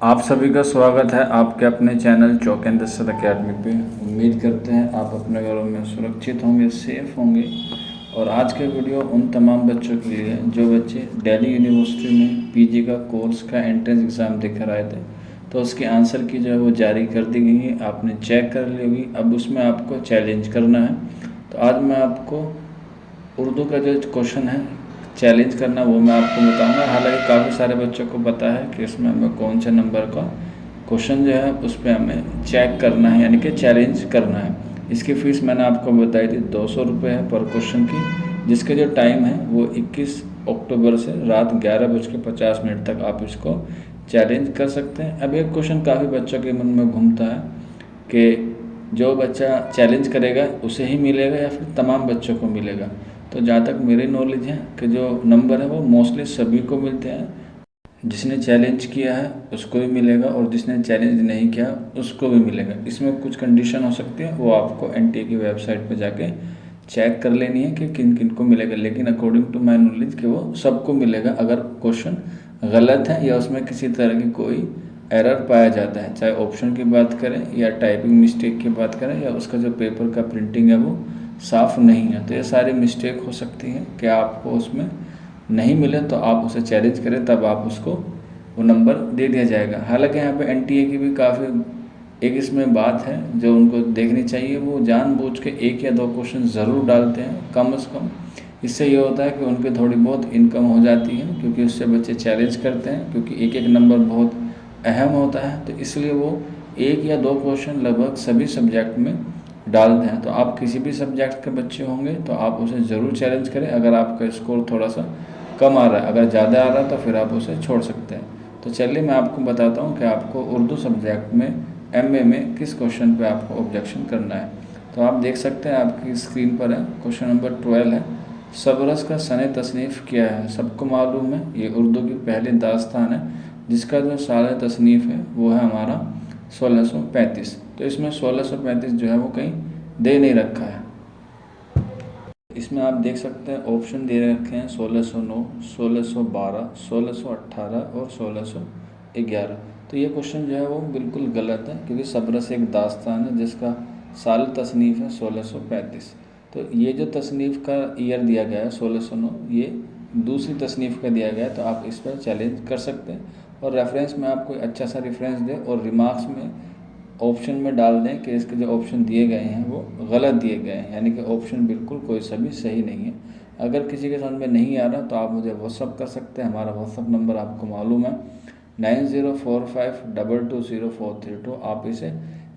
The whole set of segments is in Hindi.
आप सभी का स्वागत है आपके अपने चैनल चौक एंड दस्तर अकेडमी पे। उम्मीद करते हैं आप अपने घरों में सुरक्षित होंगे, सेफ होंगे। और आज का वीडियो उन तमाम बच्चों के लिए जो बच्चे दिल्ली यूनिवर्सिटी में पीजी का कोर्स का एंट्रेंस एग्ज़ाम देकर आए थे, तो उसकी आंसर की जो है वो जारी कर दी गई है। आपने चेक कर ली होगी। अब उसमें आपको चैलेंज करना है। तो आज मैं आपको उर्दू का जो क्वेश्चन है चैलेंज करना वो मैं आपको बताऊंगा। हालांकि काफ़ी सारे बच्चों को पता है कि इसमें हमें कौन से नंबर का क्वेश्चन जो है उस पर हमें चेक करना है, यानी कि चैलेंज करना है। इसकी फ़ीस मैंने आपको बताई थी 200 रुपये है पर क्वेश्चन की, जिसके जो टाइम है वो 21 अक्टूबर से रात 11:50 तक आप इसको चैलेंज कर सकते हैं। अब एक क्वेश्चन काफ़ी बच्चों के मन में घूमता है कि जो बच्चा चैलेंज करेगा उसे ही मिलेगा या फिर तमाम बच्चों को मिलेगा। तो जहाँ तक मेरी नॉलेज है कि जो नंबर है वो मोस्टली सभी को मिलते हैं। जिसने चैलेंज किया है उसको भी मिलेगा और जिसने चैलेंज नहीं किया उसको भी मिलेगा। इसमें कुछ कंडीशन हो सकती है, वो आपको एनटीए की वेबसाइट पर जाके चेक कर लेनी है कि किन किन को मिलेगा। लेकिन अकॉर्डिंग टू माई नॉलेज कि वो सबको मिलेगा अगर क्वेश्चन गलत है या उसमें किसी तरह की कोई एरर पाया जाता है, चाहे ऑप्शन की बात करें या टाइपिंग मिस्टेक की बात करें या उसका जो पेपर का प्रिंटिंग है वो साफ़ नहीं है। तो ये सारी मिस्टेक हो सकती है कि आपको उसमें नहीं मिले, तो आप उसे चैलेंज करें तब आप उसको वो नंबर दे दिया जाएगा। हालांकि यहाँ पे एनटीए की भी काफ़ी एक इसमें बात है जो उनको देखनी चाहिए। वो जानबूझ के एक या दो क्वेश्चन ज़रूर डालते हैं कम से कम। इससे ये होता है कि उनकी थोड़ी बहुत इनकम हो जाती है, क्योंकि उससे बच्चे चैलेंज करते हैं, क्योंकि एक एक नंबर बहुत अहम होता है। तो इसलिए वो एक या दो क्वेश्चन लगभग सभी सब्जेक्ट में डालते हैं। तो आप किसी भी सब्जेक्ट के बच्चे होंगे तो आप उसे ज़रूर चैलेंज करें अगर आपका स्कोर थोड़ा सा कम आ रहा है। अगर ज़्यादा आ रहा है तो फिर आप उसे छोड़ सकते हैं। तो चलिए मैं आपको बताता हूँ कि आपको उर्दू सब्जेक्ट में एमए में किस क्वेश्चन पे आपको ऑब्जेक्शन करना है। तो आप देख सकते हैं आपकी स्क्रीन पर है, क्वेश्चन नंबर 12 है। सबरस का सने तसनीफ़ क्या है? सबको मालूम है ये उर्दू की पहली दास्तान है जिसका जो साल तसनीफ़ है वो है हमारा 1635। तो इसमें 1635 जो है वो कहीं दे नहीं रखा है। इसमें आप देख सकते हैं ऑप्शन दे रखे हैं 1609, 1612, 1618 और 1611। तो ये क्वेश्चन जो है वो बिल्कुल गलत है, क्योंकि सबरस एक दास्तान है जिसका साल तसनीफ़ है 1635। तो ये जो तसनीफ़ का ईयर दिया गया है 1609, ये दूसरी तसनीफ़ का दिया गया है। तो आप इस पर चैलेंज कर सकते हैं और रेफरेंस में आप कोई अच्छा सा रेफरेंस दें और रिमार्क्स में ऑप्शन में डाल दें कि इसके जो ऑप्शन दिए गए हैं वो गलत दिए गए हैं, यानी कि ऑप्शन बिल्कुल कोई सा भी सही नहीं है। अगर किसी के समझ में नहीं आ रहा तो आप मुझे व्हाट्सअप कर सकते हैं। हमारा व्हाट्सअप नंबर आपको मालूम है 9045220432। आप इसे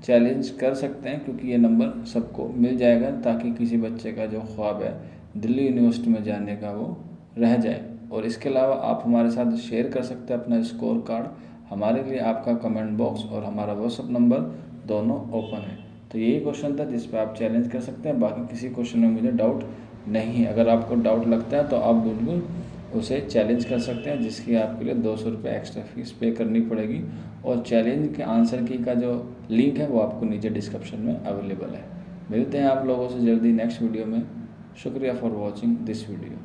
चैलेंज कर सकते हैं, क्योंकि ये नंबर सबको मिल जाएगा ताकि किसी बच्चे का जो ख्वाब है दिल्ली यूनिवर्सिटी में जाने का वो रह जाए। और इसके अलावा आप हमारे साथ शेयर कर सकते हैं अपना स्कोर कार्ड। हमारे लिए आपका कमेंट बॉक्स और हमारा व्हाट्सअप नंबर दोनों ओपन है। तो यही क्वेश्चन था जिस पर आप चैलेंज कर सकते हैं। बाकी किसी क्वेश्चन में मुझे डाउट नहीं है। अगर आपको डाउट लगता है तो आप बिल्कुल उसे चैलेंज कर सकते हैं, जिसकी आपके लिए 200 रुपये एक्स्ट्रा फीस पे करनी पड़ेगी। और चैलेंज के आंसर की का जो लिंक है वो आपको नीचे डिस्क्रिप्शन में अवेलेबल है। मिलते हैं आप लोगों से जल्दी नेक्स्ट वीडियो में। शुक्रिया फॉर वॉचिंग दिस वीडियो।